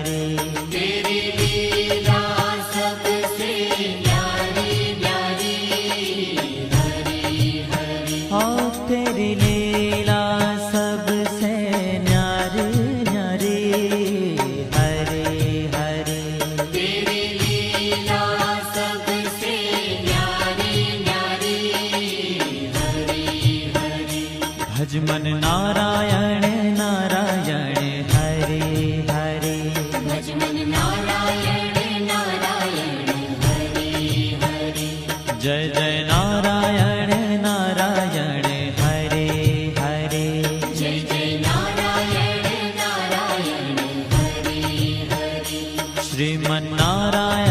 हरे। तेरी लीला सबसे न्यारी न्यारी, हरि हरि। ओ तेरी लीला सबसे न्यारी न्यारी, हरे हरे। तेरी लीला सबसे न्यारी न्यारी, हरि हरि। भज मन नारायण नारायण, हरे हरे। भज मन नारायण नारायण, हरि हरि। जय जय नारायण नारायण, हरे हरे। जय जय नारायण नारायण, हरि हरि। श्रीमन नारायण